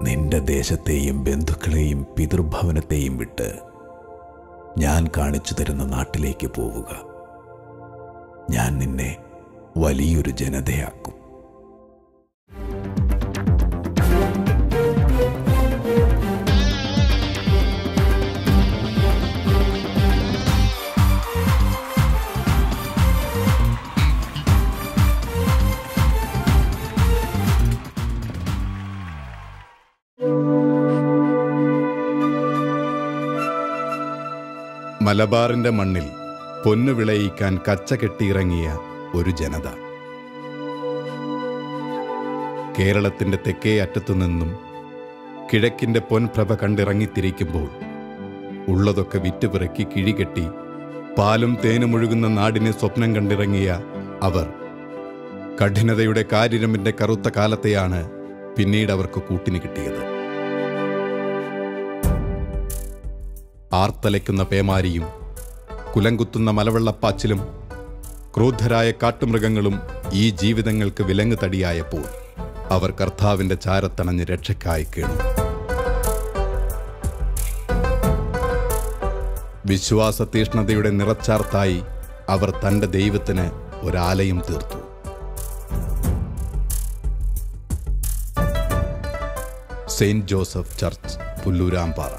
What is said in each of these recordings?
നിന്റെ ദേശത്തെയും ബന്ധുക്കളെയും പിതൃഭവനത്തെയും വിട്ട് ഞാൻ കാണിച്ചു തരുന്ന നാട്ടിലേക്ക് പോവുക. ഞാൻ നിന്നെ വലിയൊരു ജനതയാക്കും. മലബാറിന്റെ മണ്ണിൽ പൊന്നു വിളയിക്കാൻ കച്ച കെട്ടിയിറങ്ങിയ ഒരു ജനത. കേരളത്തിന്റെ തെക്കേ അറ്റത്തുനിന്നും കിഴക്കിന്റെ പൊൻപ്രഭ കണ്ടിറങ്ങിത്തിരിക്കുമ്പോൾ ഉള്ളതൊക്കെ വിറ്റുപിറക്കി കിഴികെട്ടി പാലും തേനുമൊഴുകുന്ന നാടിനെ സ്വപ്നം കണ്ടിറങ്ങിയ അവർ കഠിനതയുടെ കാരിരമ്പിന്റെ കറുത്ത കാലത്തെയാണ് പിന്നീട് അവർക്ക് കൂട്ടിന് കിട്ടിയത്. ആർത്തലയ്ക്കുന്ന പേമാരിയും കുലങ്കുത്തുന്ന മലവെള്ളപ്പാച്ചിലും ക്രൂദ്ധരായ കാട്ടുമൃഗങ്ങളും ഈ ജീവിതങ്ങൾക്ക് വിലങ്ങ് തടിയായപ്പോൾ അവർ കർത്താവിന്റെ ചാരത്തണഞ്ഞ് രക്ഷയ്ക്കായി കേണു. വിശ്വാസ തീഷ്ണതയുടെ നിറച്ചാർത്തായി അവർ തന്റെ ദൈവത്തിന് ഒരാലയം തീർത്തു. Saint Joseph church, Pullurampara.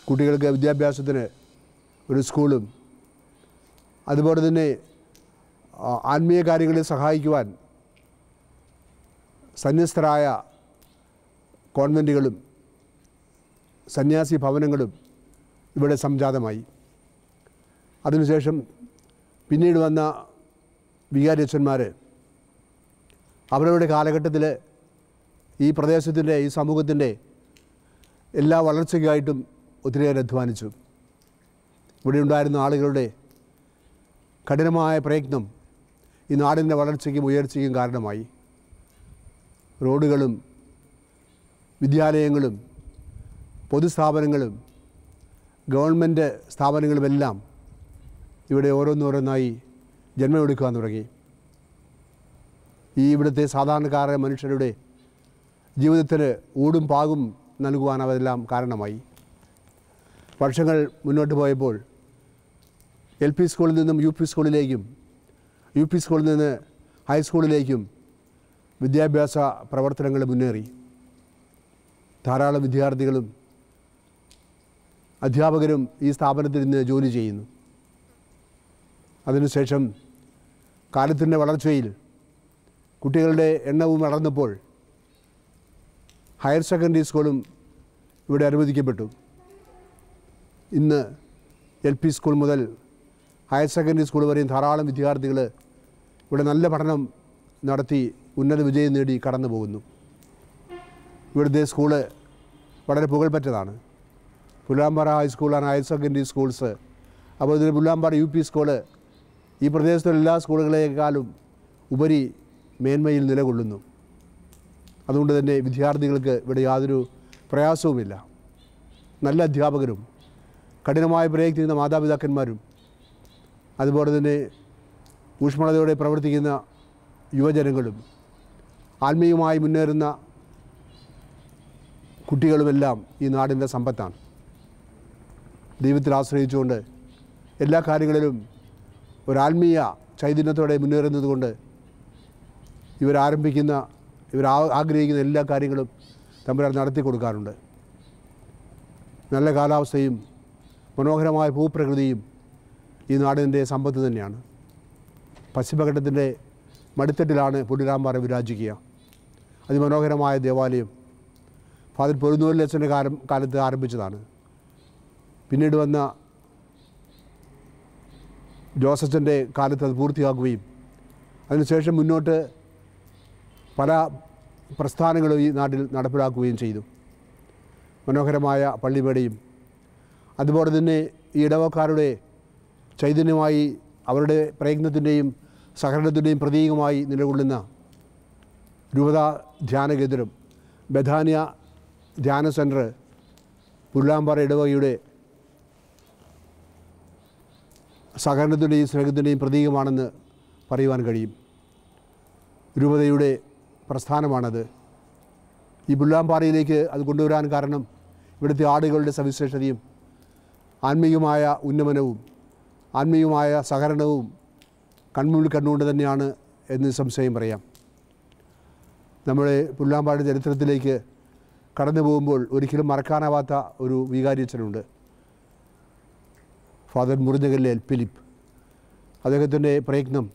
കുട്ടികൾക്ക് വിദ്യാഭ്യാസത്തിന് ഒരു സ്കൂളും അതുപോലെ തന്നെ ആത്മീയ കാര്യങ്ങളിൽ സഹായിക്കുവാൻ സന്യസ്തരായ കോൺവെൻറ്റുകളും സന്യാസി ഭവനങ്ങളും ഇവിടെ സംജാതമായി. അതിനുശേഷം പിന്നീട് വന്ന വികാരിയച്ഛന്മാർ അവരവരുടെ കാലഘട്ടത്തിൽ ഈ പ്രദേശത്തിൻ്റെ, ഈ സമൂഹത്തിൻ്റെ എല്ലാ വളർച്ചയ്ക്കായിട്ടും ഒത്തിരിയേറെ അധ്വാനിച്ചു. ഇവിടെ ഉണ്ടായിരുന്ന ആളുകളുടെ കഠിനമായ പ്രയത്നം ഈ നാടിൻ്റെ വളർച്ചയ്ക്കും ഉയർച്ചയ്ക്കും കാരണമായി. റോഡുകളും വിദ്യാലയങ്ങളും പൊതുസ്ഥാപനങ്ങളും ഗവൺമെൻറ് സ്ഥാപനങ്ങളുമെല്ലാം ഇവിടെ ഓരോന്നോരോന്നായി ജന്മമെടുക്കുവാൻ തുടങ്ങി. ഈ ഇവിടുത്തെ സാധാരണക്കാരായ മനുഷ്യരുടെ ജീവിതത്തിന് ഊടും പാകും നൽകുവാൻ അതെല്ലാം കാരണമായി. വർഷങ്ങൾ മുന്നോട്ട് പോയപ്പോൾ LP സ്കൂളിൽ നിന്നും UP സ്കൂളിലേക്കും UP സ്കൂളിൽ നിന്ന് ഹൈസ്കൂളിലേക്കും വിദ്യാഭ്യാസ പ്രവർത്തനങ്ങൾ മുന്നേറി. ധാരാളം വിദ്യാർത്ഥികളും അധ്യാപകരും ഈ സ്ഥാപനത്തിൽ നിന്ന് ജോലി ചെയ്യുന്നു. അതിനുശേഷം കാലത്തിൻ്റെ വളർച്ചയിൽ കുട്ടികളുടെ എണ്ണവും വളർന്നപ്പോൾ ഹയർ സെക്കൻഡറി സ്കൂളും ഇവിടെ അനുവദിക്കപ്പെട്ടു. ഇന്ന് LP സ്കൂൾ മുതൽ ഹയർ സെക്കൻഡറി സ്കൂൾ വരെയും ധാരാളം വിദ്യാർത്ഥികൾ ഇവിടെ നല്ല പഠനം നടത്തി ഉന്നത വിജയം നേടി കടന്നു പോകുന്നു. ഇവിടുത്തെ സ്കൂള് വളരെ പുകഴ്പെറ്റതാണ്. പുല്ലാമ്പാറ ഹൈസ്കൂളാണ് ഹയർ സെക്കൻഡറി സ്കൂൾസ്. അപ്പോൾ ഇതിൽ പുല്ലാമ്പാറ UP സ്കൂള് ഈ പ്രദേശത്തുള്ള എല്ലാ സ്കൂളുകളെക്കാളും ഉപരി മേന്മയിൽ നിലകൊള്ളുന്നു. അതുകൊണ്ട് തന്നെ വിദ്യാർത്ഥികൾക്ക് ഇവിടെ യാതൊരു പ്രയാസവുമില്ല. നല്ല അധ്യാപകരും കഠിനമായി പ്രയത്നിക്കുന്ന മാതാപിതാക്കന്മാരും അതുപോലെ തന്നെ ഊഷ്മളതയോടെ പ്രവർത്തിക്കുന്ന യുവജനങ്ങളും ആത്മീയമായി മുന്നേറുന്ന കുട്ടികളുമെല്ലാം ഈ നാടിൻ്റെ സമ്പത്താണ്. ദൈവത്തിൽ ആശ്രയിച്ചുകൊണ്ട് എല്ലാ കാര്യങ്ങളിലും ഒരാത്മീയ ചൈതന്യത്തോടെ മുന്നേറുന്നതുകൊണ്ട് ഇവർ ആഗ്രഹിക്കുന്ന എല്ലാ കാര്യങ്ങളും തമ്പുരാൻ നടത്തി കൊടുക്കാറുണ്ട്. നല്ല കാലാവസ്ഥയും മനോഹരമായ ഭൂപ്രകൃതിയും ഈ നാടിൻ്റെ സമ്പത്ത് തന്നെയാണ്. പശ്ചിമഘട്ടത്തിൻ്റെ മടിത്തട്ടിലാണ് പുല്ലൂരാമ്പാറ വിരാജിക്കുക. അതിമനോഹരമായ ദേവാലയം ഫാദർ പൊരുന്നൂരിലച്ഛൻ്റെ കാലത്ത് ആരംഭിച്ചതാണ്. പിന്നീട് വന്ന ജോസച്ചൻ്റെ കാലത്ത് അത് പൂർത്തിയാക്കുകയും അതിനുശേഷം മുന്നോട്ട് പല പ്രസ്ഥാനങ്ങളും ഈ നാട്ടിൽ നടപ്പിലാക്കുകയും ചെയ്തു. മനോഹരമായ പള്ളിമേടയും അതുപോലെ തന്നെ ഈ ഇടവക്കാരുടെ ചൈതന്യമായി അവരുടെ പ്രയത്നത്തിൻ്റെയും സഹകരണത്തിൻ്റെയും പ്രതീകമായി നിലകൊള്ളുന്ന രൂപതാ ധ്യാന കേന്ദ്രം, ബഥാനിയ ധ്യാന സെൻറ്റർ പുല്ലാമ്പാറ ഇടവകയുടെ സഹകരണത്തിൻ്റെയും സ്നേഹത്തിൻ്റെയും പ്രതീകമാണെന്ന് പറയുവാൻ കഴിയും. രൂപതയുടെ പ്രസ്ഥാനമാണത്. ഈ പുല്ലാമ്പാറയിലേക്ക് അത് കൊണ്ടുവരാൻ കാരണം ഇവിടുത്തെ ആടുകളുടെ സവിശേഷതയും ആത്മീയമായ ഉന്നമനവും ആത്മീയമായ സഹകരണവും കൺമുന്നിൽ കണ്ടുകൊണ്ട് തന്നെയാണ് എന്ന് സംശയം പറയാം. നമ്മുടെ പുല്ലാമ്പാറ ചരിത്രത്തിലേക്ക് കടന്നു പോകുമ്പോൾ ഒരിക്കലും മറക്കാനാവാത്ത ഒരു വികാരിയച്ഛനുണ്ട്, ഫാദർ മുറിഞ്ഞകല്ല് ഫിലിപ്പ്. അദ്ദേഹത്തിൻ്റെ പ്രയത്നം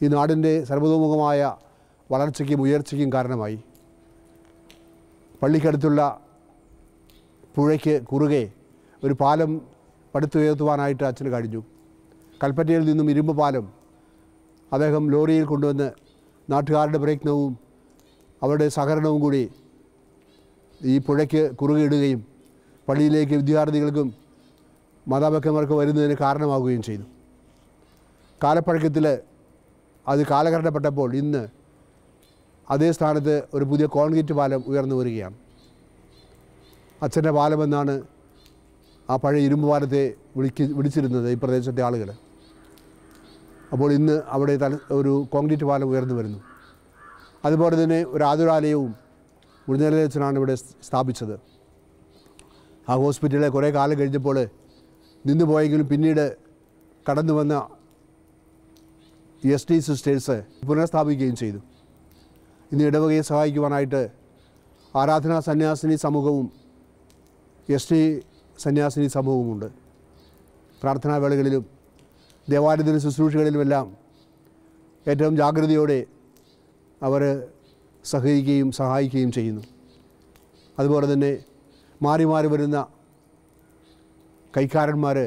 ഈ നാടിൻ്റെ സർവതോമുഖമായ വളർച്ചയ്ക്കും ഉയർച്ചയ്ക്കും കാരണമായി. പള്ളിക്കടുത്തുള്ള പുഴയ്ക്ക് കുറുകെ ഒരു പാലം പടുത്തുയർത്തുവാനായിട്ട് അച്ഛന് കഴിഞ്ഞു. കൽപ്പറ്റയിൽ നിന്നും ഇരുമ്പ് പാലം അദ്ദേഹം ലോറിയിൽ കൊണ്ടുവന്ന് നാട്ടുകാരുടെ പ്രയത്നവും അവരുടെ സഹകരണവും കൂടി ഈ പുഴയ്ക്ക് കുറുകെ ഇടുകയും പള്ളിയിലേക്ക് വിദ്യാർത്ഥികൾക്കും മാതാപിതാക്കന്മാർക്ക് വരുന്നതിന് കാരണമാവുകയും ചെയ്തു. കാലപ്പഴക്കത്തിൽ അത് കാലഘട്ടപ്പെട്ടപ്പോൾ ഇന്ന് അതേ സ്ഥാനത്ത് ഒരു പുതിയ കോൺക്രീറ്റ് പാലം ഉയർന്നു വരികയാണ്. അച്ഛൻ്റെ പാലമെന്നാണ് ആ പഴയ ഇരുമ്പ് പാലത്തെ വിളിച്ചിരുന്നത് ഈ പ്രദേശത്തെ ആളുകൾ. അപ്പോൾ ഇന്ന് അവിടെ ഒരു കോൺക്രീറ്റ് പാലം ഉയർന്നു വരുന്നു. അതുപോലെ തന്നെ ഒരു ആതുരാലയവും മുഴുവനച്ഛനാണ് ഇവിടെ സ്ഥാപിച്ചത്. ആ ഹോസ്പിറ്റലിൽ കുറേ കാലം കഴിഞ്ഞപ്പോൾ നിന്നു പോയെങ്കിലും പിന്നീട് കടന്നു വന്ന ST സിസ്റ്റേഴ്സ് പുനഃസ്ഥാപിക്കുകയും ചെയ്തു. ഇന്ന് ഇടവകയെ സഹായിക്കുവാനായിട്ട് ആരാധനാ സന്യാസിനി സമൂഹവും ST സന്യാസിനി സമൂഹവുമുണ്ട്. പ്രാർത്ഥനാവേളകളിലും ദേവാലയത്തിൻ്റെ ശുശ്രൂഷകളിലുമെല്ലാം ഏറ്റവും ജാഗ്രതയോടെ അവർ സഹകരിക്കുകയും സഹായിക്കുകയും ചെയ്യുന്നു. അതുപോലെ തന്നെ മാറി മാറി വരുന്ന കൈക്കാരന്മാർ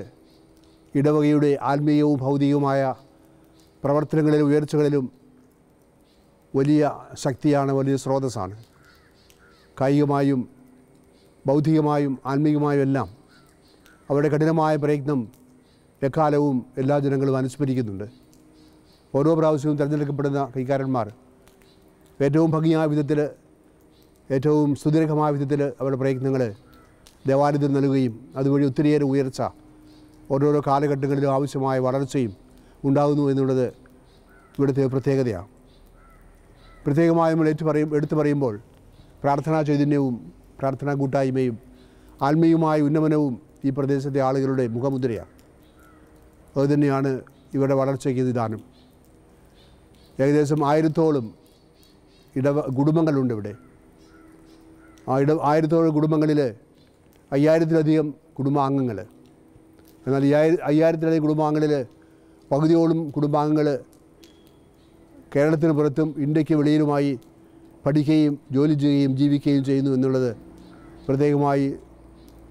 ഇടവകയുടെ ആത്മീയവും ഭൗതികവുമായ പ്രവർത്തനങ്ങളിലും ഉയർച്ചകളിലും വലിയ ശക്തിയാണ്, വലിയ സ്രോതസ്സാണ്. കായികമായും ബൗദ്ധികമായും ആത്മീയമായും എല്ലാം അവരുടെ കഠിനമായ പ്രയത്നം എക്കാലവും എല്ലാ ജനങ്ങളും അനുസ്മരിക്കുന്നുണ്ട്. ഓരോ പ്രാവശ്യവും തിരഞ്ഞെടുക്കപ്പെടുന്ന കൈക്കാരന്മാർ ഏറ്റവും ഭംഗിയായ വിധത്തിൽ, ഏറ്റവും സുദീർഘമായ വിധത്തിൽ അവരുടെ പ്രയത്നങ്ങൾ ദേവാലയത്തിൽ നൽകുകയും അതുവഴി ഒത്തിരിയേറെ ഉയർച്ച ഓരോരോ കാലഘട്ടങ്ങളിലും ആവശ്യമായ വളർച്ചയും ഉണ്ടാകുന്നു എന്നുള്ളത് ഇവിടുത്തെ പ്രത്യേകതയാണ്. പ്രത്യേകമായി നമ്മൾ എടുത്തു പറയുമ്പോൾ പ്രാർത്ഥനാ ചൈതന്യവും പ്രാർത്ഥനാ കൂട്ടായ്മയും ആത്മീയമായ ഉന്നമനവും ഈ പ്രദേശത്തെ ആളുകളുടെ മുഖമുദ്രയാണ്. അതുതന്നെയാണ് ഇവരുടെ വളർച്ചയ്ക്ക് നിദാനം. ഏകദേശം 1000-ഓളം കുടുംബങ്ങളുണ്ട് ഇവിടെ. ആ 1000-ഓളം കുടുംബങ്ങളിൽ 5000-ലധികം കുടുംബാംഗങ്ങൾ. എന്നാൽ 5000-ലധികം കുടുംബാംഗങ്ങളിൽ പകുതിയോളം കുടുംബാംഗങ്ങൾ കേരളത്തിന് പുറത്തും ഇന്ത്യക്ക് വെളിയിലുമായി പഠിക്കുകയും ജോലി ചെയ്യുകയും ജീവിക്കുകയും ചെയ്യുന്നു എന്നുള്ളത് പ്രത്യേകമായി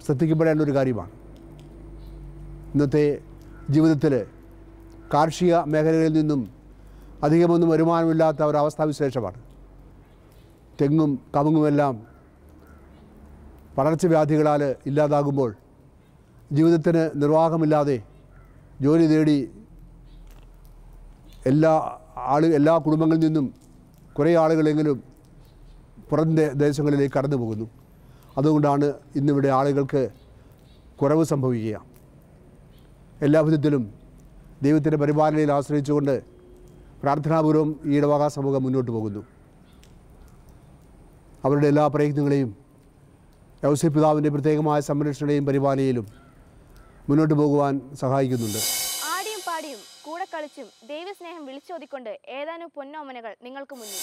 ശ്രദ്ധിക്കപ്പെടേണ്ട ഒരു കാര്യമാണ്. ഇന്നത്തെ ജീവിതത്തിൽ കാർഷിക മേഖലകളിൽ നിന്നും അധികമൊന്നും വരുമാനമില്ലാത്ത ഒരവസ്ഥാവിശേഷമാണ്. തെങ്ങും കവുങ്ങുമെല്ലാം പകർച്ചവ്യാധികളാൽ ഇല്ലാതാകുമ്പോൾ ജീവിതത്തിന് നിർവാഹമില്ലാതെ ജോലി തേടി എല്ലാ കുടുംബങ്ങളിൽ നിന്നും കുറേ ആളുകളെങ്കിലും പുറം ദേശങ്ങളിലേക്ക് കടന്നു പോകുന്നു. അതുകൊണ്ടാണ് ഇന്നിവിടെ ആളുകൾക്ക് കുറവ് സംഭവിക്കുക. എല്ലാ വിധത്തിലും ദൈവത്തിൻ്റെ പരിപാലനയിൽ ആശ്രയിച്ചുകൊണ്ട് പ്രാർത്ഥനാപൂർവം ഈ ഇടവക സമൂഹം മുന്നോട്ട് പോകുന്നു. അവരുടെ എല്ലാ പ്രയത്നങ്ങളെയും ഔസേപ്പിതാവിൻ്റെ പ്രത്യേകമായ സംരക്ഷണയും പരിപാലനയിലും മുന്നോട്ട് പോകുവാൻ സഹായിക്കുന്നുണ്ട്. ആടിയും പാടിയും കൂടെ കളിച്ചും ദൈവസ്നേഹം വിളിച്ചോതിക്കൊണ്ട് ഏതാനും പൊന്നോമനകൾ നിങ്ങൾക്ക് മുന്നിൽ.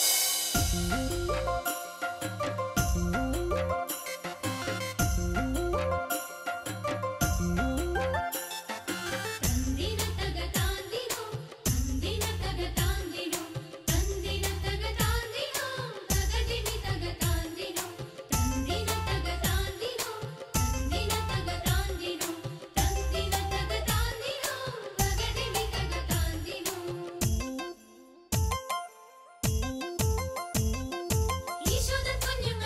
ഈശോദൻ കുഞ്ഞുങ്ങൾ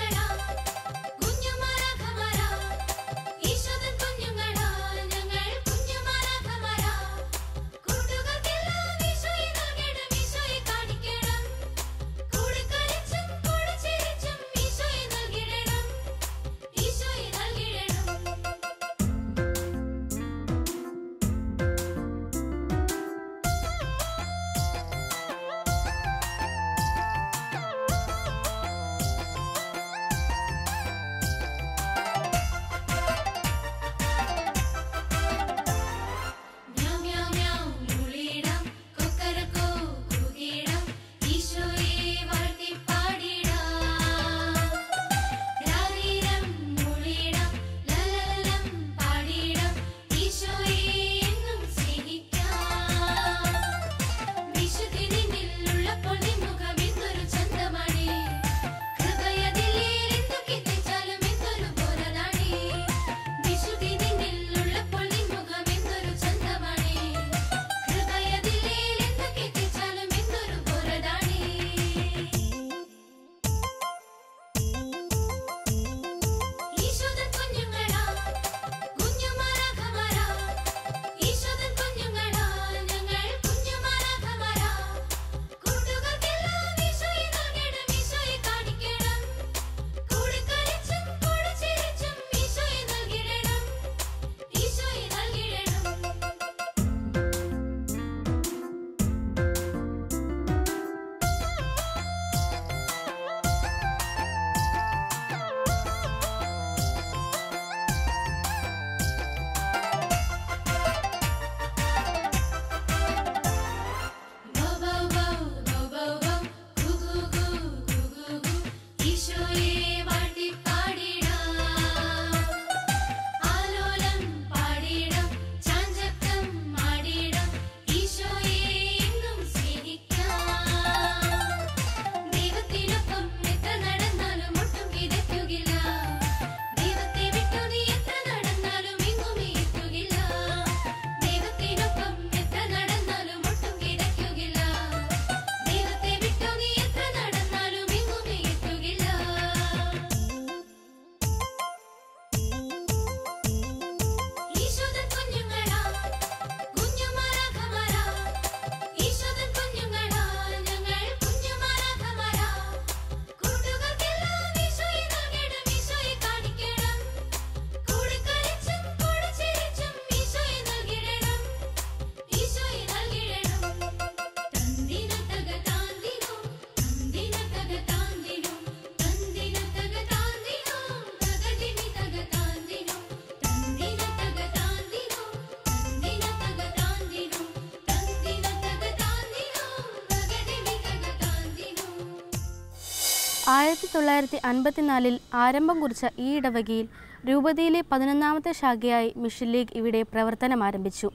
1954 ആരംഭം കുറിച്ച ഈ ഇടവകയിൽ രൂപതയിലെ 11ാമത്തെ ശാഖയായി മിഷൻ ലീഗ് ഇവിടെ പ്രവർത്തനം ആരംഭിച്ചു.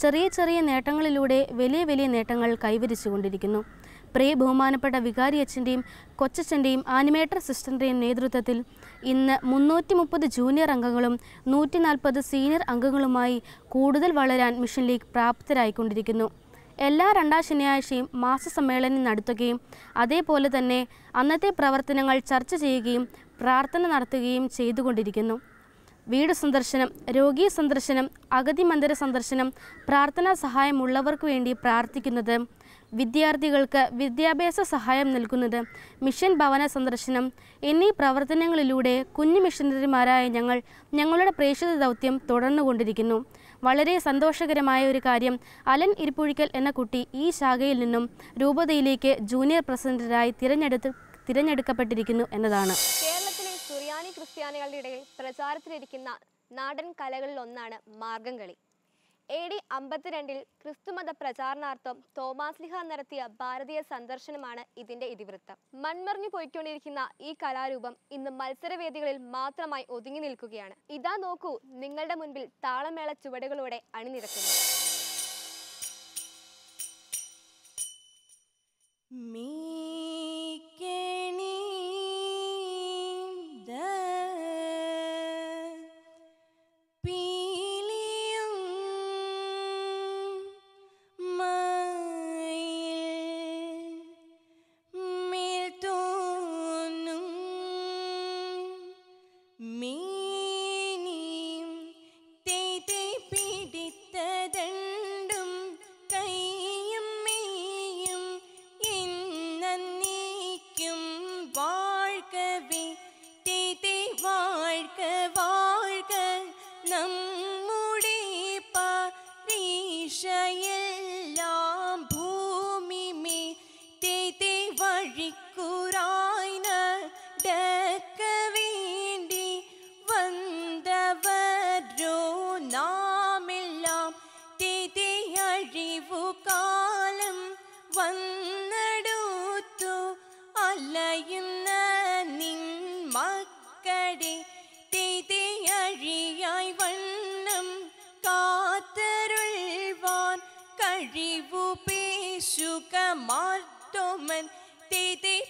ചെറിയ ചെറിയ നേട്ടങ്ങളിലൂടെ വലിയ വലിയ നേട്ടങ്ങൾ കൈവരിച്ചുകൊണ്ടിരിക്കുന്നു. പ്രിയ ബഹുമാനപ്പെട്ട വികാരി അച്ഛൻ്റെയും കൊച്ചച്ഛൻ്റെയും ആനിമേറ്റർ സിസ്റ്ററിൻ്റെയും നേതൃത്വത്തിൽ ഇന്ന് 330 ജൂനിയർ അംഗങ്ങളും 140 സീനിയർ അംഗങ്ങളുമായി കൂടുതൽ വളരാൻ മിഷൻ ലീഗ് പ്രാപ്തരായിക്കൊണ്ടിരിക്കുന്നു. എല്ലാ 2ാം ശനിയാഴ്ചയും മാസസമ്മേളനം നടത്തുകയും അതേപോലെ തന്നെ അന്നത്തെ പ്രവർത്തനങ്ങൾ ചർച്ച ചെയ്യുകയും പ്രാർത്ഥന നടത്തുകയും ചെയ്തുകൊണ്ടിരിക്കുന്നു. വീട് സന്ദർശനം, രോഗീ സന്ദർശനം, അഗതി മന്ദിര സന്ദർശനം, പ്രാർത്ഥനാ സഹായമുള്ളവർക്ക് വേണ്ടി പ്രാർത്ഥിക്കുന്നത്, വിദ്യാർത്ഥികൾക്ക് വിദ്യാഭ്യാസ സഹായം നൽകുന്നത്, മിഷൻ ഭവന സന്ദർശനം എന്നീ പ്രവർത്തനങ്ങളിലൂടെ കുഞ്ഞു മിഷനറിമാരായ ഞങ്ങളുടെ പ്രേക്ഷിത ദൗത്യം തുടർന്നുകൊണ്ടിരിക്കുന്നു. വളരെ സന്തോഷകരമായ ഒരു കാര്യം, അലൻ ഇരിപ്പുഴിക്കൽ എന്ന കുട്ടി ഈ ശാഖയിൽ നിന്നും രൂപതയിലേക്ക് ജൂനിയർ പ്രസിഡന്റായി തിരഞ്ഞെടുക്കപ്പെട്ടിരിക്കുന്നു എന്നതാണ്. കേരളത്തിലെ സുറിയാനി ക്രിസ്ത്യാനികളുടെ ഇടയിൽ പ്രചാരത്തിലിരിക്കുന്ന നാടൻ കലകളിലൊന്നാണ് മാർഗംകളി. AD 52 ക്രിസ്തുമത പ്രചാരണാർത്ഥം തോമാസ്ലിഹ നടത്തിയ ഭാരതീയ സന്ദർശനമാണ് ഇതിന്റെ ഇതിവൃത്തം. മൺമറിഞ്ഞു പോയിക്കൊണ്ടിരിക്കുന്ന ഈ കലാരൂപം ഇന്ന് മത്സരവേദികളിൽ മാത്രമായി ഒതുങ്ങി നിൽക്കുകയാണ്. ഇതാ നോക്കൂ, നിങ്ങളുടെ മുൻപിൽ താളമേള ചുവടുകളോടെ അണിനിരക്കുന്നു.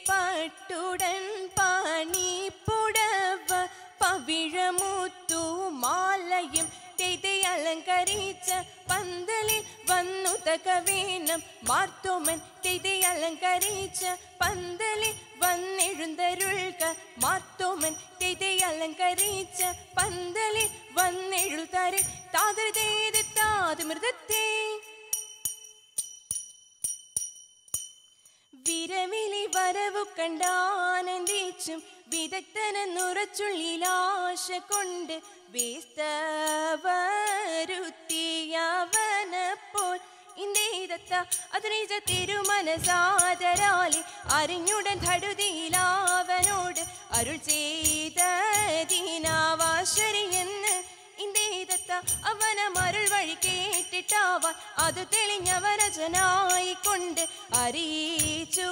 പട്ടുടൻ പണിപ്പുടവ പവിഴമുത്തു മാലയും അലങ്കരിച്ച പന്തലിൽ വന്നു തകവീണം മാർത്തോമൻ അലങ്കരിച്ച പന്തലിൽ വന്നെഴുന്തരുൾക മാർത്തോമൻ അലങ്കരിച്ച പന്തലിൽ വന്നെഴുതരെ താതൃതേതാതൃമൃതത്തെ വിരവിളി വരവു കണ്ടാനന്ദിച്ചും വിദഗ്ധനെന്നുറച്ചുള്ളിലാശ കൊണ്ട് വേസ്തവരുത്തിയവനപ്പോൾ ഇന്ദേതത്ത അതിനിജ തിരുമനസാദരാലി അറിഞ്ഞുടൻ ധടുതിയിലാവനോട് അരുൾ ചെയ്തതിനാവാശരി എന്ന് ഇന്ദേതത്ത അവനമരുൾ വഴി കേട്ടിട്ടാവാൻ അത് തെളിഞ്ഞവരജനായിക്കൊണ്ട് അറിയിച്ചു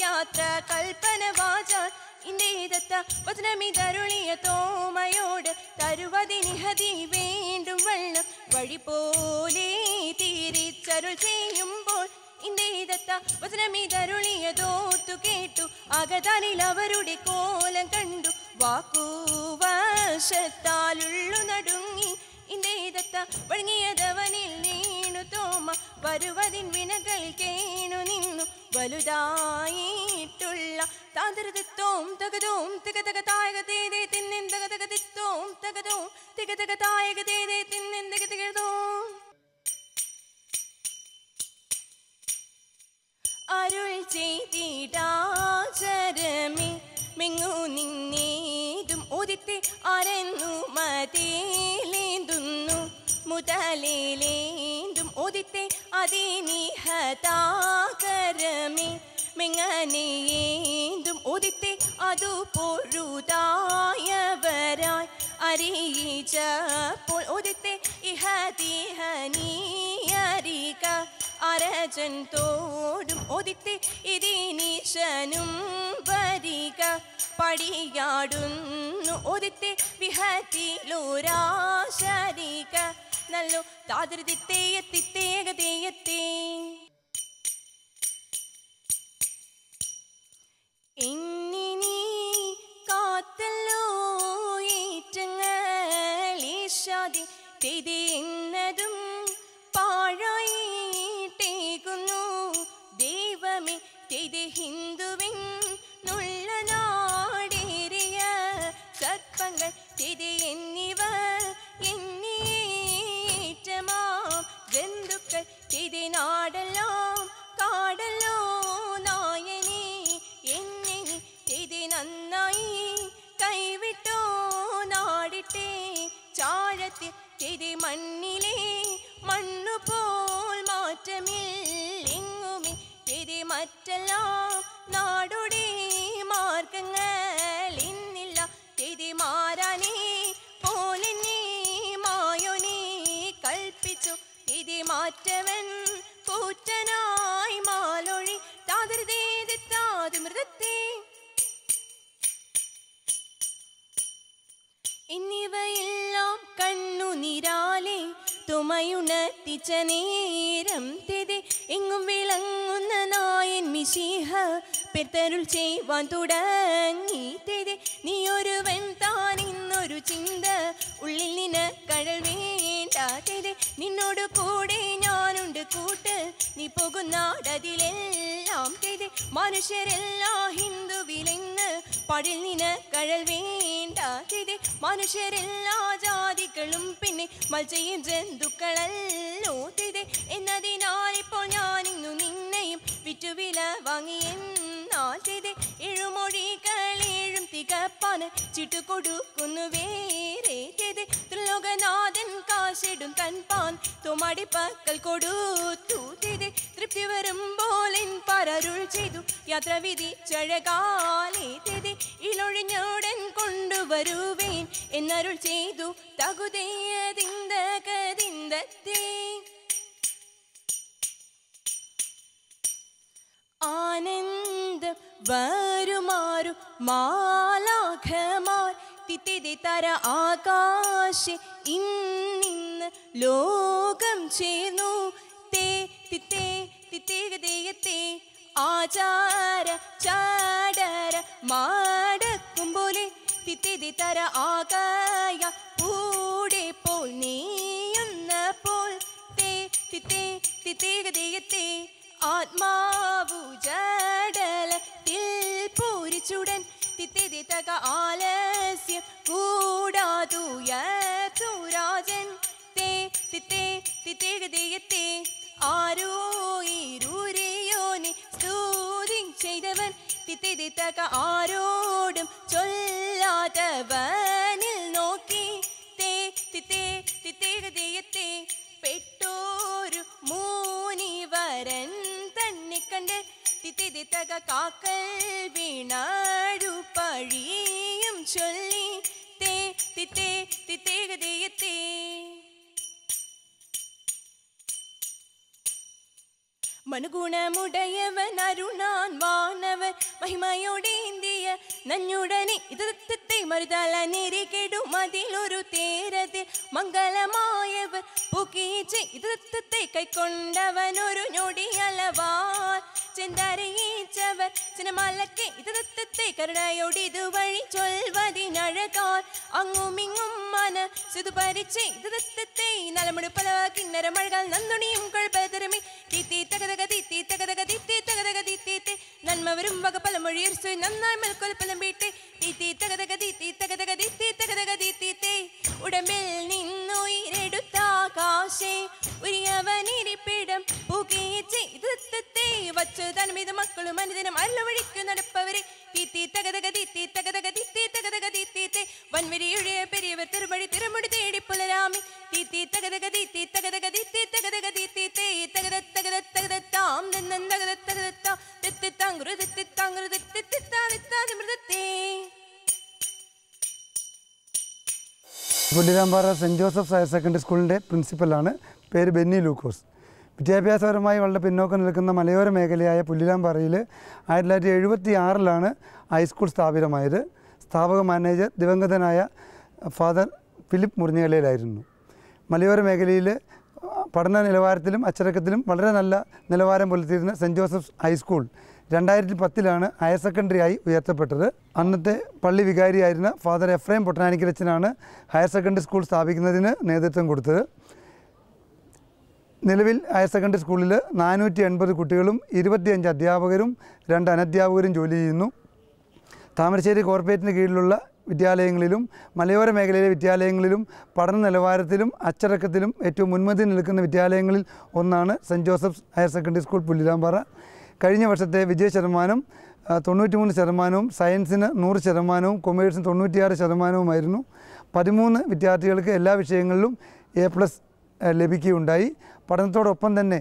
യാത്ര കൽപ്പന വാചാൻ ഇന്ദേതത്ത വചനമിതരുളിയ തോമയോട് തരുവതിനിഹതി വേണ്ടും വെള്ളം വഴി പോലെ തിരിച്ചരുൾ ചെയ്യുമ്പോൾ ഇന്ദേതത്ത വചനമിതരുളിയതോർത്തു കേട്ടു അകതാനിൽ അവരുടെ കോലം കണ്ടു വാക്കുവശത്താലുള്ളു നടുങ്ങി ഇന്ദേതത്ത വഴങ്ങിയതവനിൽ നീണു തോമ വരുവതിൻ വിനകളിൽ കേണു നിന്നു വലുതായിട്ടുള്ള താതൃതത്തോം തകതോം തികതകതായകതേതേ തിന്നെന്തകതകതിത്തോം തകതോം തികതകതായകതേതേ തിന്നെന്തകതകതോം അരുൾ ചെയ്തിടാചരമേ മെങ്ങു നിന്നേതും ഉദിത്തെ അരന്നു മതിലേന്തുന്നു മുതലേന്തും ഉദിത്തെ അതിനിഹതാകരമേ മെങ്ങനേന്തും ഉദിത്തെ അതു പൊഴുതായവരായി അറിയിച്ചപ്പോൾ ഉദിത്തെ ഇഹതിഹനീയരിക അരജൻ തോടും ഒതിത്തെ ഇതിനീശനും വരിക പടിയാടുന്നു ഒതിത്തെ വിഹത്തിലൊരാശരിക നല്ലോ താതൃതിത്തേയത്തിത്തേകതേയത്തേ എന്നിനി കാത്തല്ലോ ഏറ്റങ്ങളീശാതെ തെയ്തെന്നതും പാഴായിട്ടേകുന്നു ദൈവമേ തെയ്തെ ഹിന്ദുവിനുള്ള നാടേറിയ സർപ്പങ്ങൾ തെയ്തെ എന്നിവ എന്നേറ്റമാം ജന്തുക്കൾ തെയ്തെ നാടെല്ലാം കാടല്ലോ നായനെ എന്നെ തെയ്തെ നന്നായി കൈവിട്ടോ നാടിട്ടെ ചാഴത്തിൽ തെയ്തെ മണ്ണിലെ മണ്ണുപോൽ മാറ്റമില്ലെങ്ങുമേ തെയ്തെ മറ്റെല്ലാം നാടോടെ മാർഗങ്ങൾ ഇന്നില്ല തെയ്തെ മാറാനേ പോലെന്നെ മായോനെ കൽപ്പിച്ചു തെയ്തെ മാറ്റവൻ കൂറ്റനായി മാലൊഴി താതൃതേതാത് മൃതത്തെ എന്നിവയെല്ലാം കണ്ണുനീരാലെ തുമയുണർത്തിച്ച നേരം തെതെ എങ്ങും വിളങ്ങുന്ന നായൻ മിശിഹ പെരുത്തരുൾ ചെയ്യുവാൻ തുടങ്ങി തെതെ നീ ഒരുവൻ താൻ ഇന്നൊരു ചിന്ത ഉള്ളിൽ നിന്ന് കഴൽ വേണ്ട തെതെ നിന്നോട് കൂടെ ഞാനുണ്ട് കൂട്ട് നീ പോകുന്നാടതിലെല്ലാം തെതെ മനുഷ്യരെല്ലാ ഹിന്ദുവിലെന്ന് പടിൽ നിന്ന് കഴൽ വേണ്ട തെതെ മനുഷ്യരെല്ലാ ജാതികളും പിന്നെ മത്സ്യം ജന്തുക്കളല്ലോ തെതെ എന്നതിനാൽ ഇപ്പോൾ ഞാനിന്നു നിന്നെയും വിറ്റുവില വാങ്ങിയെന്നാൽ തെതെ ഏഴുമൊഴികളേഴും തികപ്പാൻ ചിട്ടു കൊടുക്കുന്നു വേറെ തെതെ ത്രിലോകനാഥൻ കാശിടും തൻപാൻ തോമാടി പക്കൽ കൊടുത്തു തെതെ തൃപ്തി വരുമ്പോൾ എൻ പരരുൾ ചെയ്തു യാത്ര വിധിച്ചഴകാലേ തെതെ ഇലൊഴിഞ്ഞോടൻ കൊണ്ടുവരുവേൻ എന്നരുൾ ചെയ്തു തകുതേയതിന്തകതിന്തത്തേ ആനന്ദം വരുമാരു മാലാഖമാർ തിത്തിതി തര ആകാശ ഇന്നിന്ന് ലോകം ചേർന്നു തേ തിത്തേ തിത്തേകതേയത്തേ ആചാര ചാടര മാടക്കും പോലെ തിത്തിതി തര ആകായ കൂടെ പോൽ നീയുന്നപ്പോൾ തേ തിത്തേ തിത്തേകതേയത്തേ ആത്മാവു ജഡലത്തിൽ പൂരിച്ചുടൻ തിത്തിതി തക ആലസ്യം കൂടാതുയർത്തു രാജൻ തേ തിത്തേ തിത്തേകതേയത്തേ ആരോ ഇരുരെയോനെ സ്തുതി ചെയ്തവൻ തിത്തിതി തക ആരോടും ചൊല്ലാതവനിൽ നോക്കി തേ തിത്തേ തിത്തേകതേയത്തേ പെട്ടോരു മൂനിവരൻ തന്നെ കണ്ട് തിത്തിതി തക കാക്കൽ വീണാഴു പഴിയും ചൊല്ലി തേ തിത്തേ തിത്തേകതേയത്തേ മനുഗുണമുടയവൻ അരുണാൻ വാനവൻ മഹിമയോടേന്തിയ നഞ്ഞുടനെ ഇതത്തെ മറുതല നെരികെടും അതിലൊരു തേരതിൽ മംഗളമായവൻ പൂക്കീച്ച് ഇതത്തെ കൈക്കൊണ്ടവൻ ഒരു ഞൊടിയലവാൻ ചെന്തരയിച്ചവർ ചിനമലക്കെ ഇതത്തെ കരുണയോട് ഇതുവഴി ചൊൽവതിനഴകാൻ അങ്ങുമിങ്ങും മന സിതു പരിച്ച് ഇതത്തെ നലമുടി പല കിന്നരമഴകൾ നന്ദുണിയും കുഴപ്പതരമേ തീത്തി തകതക തീത്തി തകതക തീത്തി തകതക തീത്തി നന്മ വരും വക പലമൊഴിയർ സുയി നന്നായി മേൽക്കൊൽപ്പലം വീട്ടെ തീത്തി തകതക തീത്തി തകതക തീത്തി തകതക തീത്തി ഉടമ്പിൽ നിന്നുയിരെടുത്താകാശേ ഉരിയവനിരിപ്പിടം പൂക്കിയിച്ച് ഇതത്തെ വച്ചു തന്മിത മക്കളും അനുദിനം അരുളവഴിക്കു നടപ്പവരെ തീത്തി തകതക തീത്തി തകതക തീത്തി തകതക തീത്തി വൻവരിയുടെ പെരിയവർ തിരുമഴി തിരുമുടി തേടി പുലരാമി തീത്തി തകതക തീത്തി തകതക തീത്തി തകതക തീത്തി തകത തകത തകതാം നന്ദഗത തകത തെത്തിത്താങ്കുരു തെത്തിത്താങ്കുരു തെത്തിത്താനിത്താതി മൃതത്തെ. പുല്ലിരാമ്പാറ സെൻറ്റ് ജോസഫ്സ് ഹയർ സെക്കൻഡറി സ്കൂളിൻ്റെ പ്രിൻസിപ്പലാണ്. പേര് ബെന്നി ലൂക്കോസ്. വിദ്യാഭ്യാസപരമായി വളരെ പിന്നോക്കം നിൽക്കുന്ന മലയോര മേഖലയായ പുല്ലിലാംപാറയിൽ 1976 ഹൈസ്കൂൾ സ്ഥാപിതമായത്. സ്ഥാപക മാനേജർ ദിവംഗതനായ ഫാദർ ഫിലിപ്പ് മുറിഞ്ഞകലയിലായിരുന്നു. മലയോര മേഖലയിൽ പഠന നിലവാരത്തിലും അച്ചടക്കത്തിലും വളരെ നല്ല നിലവാരം പുലർത്തിയിരുന്ന saint Joseph's high school 2010 higher secondary ആയി ഉയർത്തപ്പെട്ടത്. അന്നത്തെ പള്ളി വികാരിയായിരുന്ന ഫാദർ എഫ്രൈം പൊട്ടനാനിക്കലച്ചനാണ് ഹയർ സെക്കൻഡറി സ്കൂൾ സ്ഥാപിക്കുന്നതിന് നേതൃത്വം കൊടുത്തത്. നിലവിൽ ഹയർ സെക്കൻഡറി സ്കൂളിൽ 480 കുട്ടികളും 25 അധ്യാപകരും 2 അനധ്യാപകരും ജോലി ചെയ്യുന്നു. താമരശ്ശേരി കോർപ്പറേറ്റിന് കീഴിലുള്ള വിദ്യാലയങ്ങളിലും മലയോര മേഖലയിലെ വിദ്യാലയങ്ങളിലും പഠന നിലവാരത്തിലും അച്ചടക്കത്തിലും ഏറ്റവും മുൻപന്തി നിൽക്കുന്ന വിദ്യാലയങ്ങളിൽ ഒന്നാണ് saint Joseph's higher secondary school Pullilampara. കഴിഞ്ഞ വർഷത്തെ വിജയ ശതമാനം 93%, സയൻസിന് 100%, കൊമേഴ്സിന് 96%. 13 വിദ്യാർത്ഥികൾക്ക് എല്ലാ വിഷയങ്ങളിലും A+ ലഭിക്കുകയുണ്ടായി. പഠനത്തോടൊപ്പം തന്നെ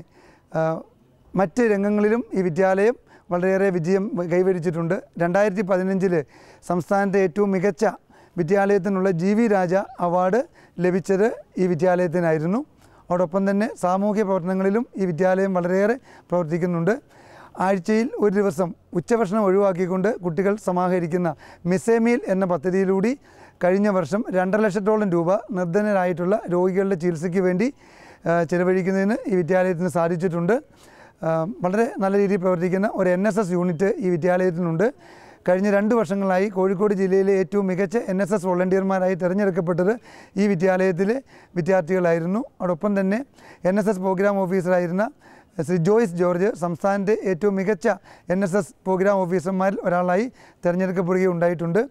മറ്റ് രംഗങ്ങളിലും ഈ വിദ്യാലയം വളരെയേറെ വിജയം കൈവരിച്ചിട്ടുണ്ട്. 2015 സംസ്ഥാനത്തെ ഏറ്റവും മികച്ച വിദ്യാലയത്തിനുള്ള GV രാജ അവാർഡ് ലഭിച്ചത് ഈ വിദ്യാലയത്തിനായിരുന്നു. അതോടൊപ്പം തന്നെ സാമൂഹ്യ പ്രവർത്തനങ്ങളിലും ഈ വിദ്യാലയം വളരെയേറെ പ്രവർത്തിക്കുന്നുണ്ട്. ആഴ്ചയിൽ ഒരു ദിവസം ഉച്ചഭക്ഷണം ഒഴിവാക്കിക്കൊണ്ട് കുട്ടികൾ സമാഹരിക്കുന്ന മിസേ മീൽ എന്ന പദ്ധതിയിലൂടെ കഴിഞ്ഞ വർഷം 2.5 ലക്ഷത്തോളം രൂപ നിർധനരായിട്ടുള്ള രോഗികളുടെ ചികിത്സയ്ക്ക് വേണ്ടി ചെലവഴിക്കുന്നതിന് ഈ വിദ്യാലയത്തിന് സാധിച്ചിട്ടുണ്ട്. വളരെ നല്ല രീതിയിൽ പ്രവർത്തിക്കുന്ന ഒരു NSS യൂണിറ്റ് ഈ വിദ്യാലയത്തിനുണ്ട്. കഴിഞ്ഞ 2 വർഷങ്ങളായി കോഴിക്കോട് ജില്ലയിലെ ഏറ്റവും മികച്ച NSS വോളണ്ടിയർമാരായി തിരഞ്ഞെടുക്കപ്പെട്ടത് ഈ വിദ്യാലയത്തിലെ വിദ്യാർത്ഥികളായിരുന്നു. അതോടൊപ്പം തന്നെ NSS പ്രോഗ്രാം ഓഫീസറായിരുന്ന ശ്രീ ജോയ്സ് ജോർജ് സംസ്ഥാനത്തെ ഏറ്റവും മികച്ച NSS പ്രോഗ്രാം ഓഫീസർമാരിൽ ഒരാളായി തിരഞ്ഞെടുക്കപ്പെടുകയുണ്ടായിട്ടുണ്ട്.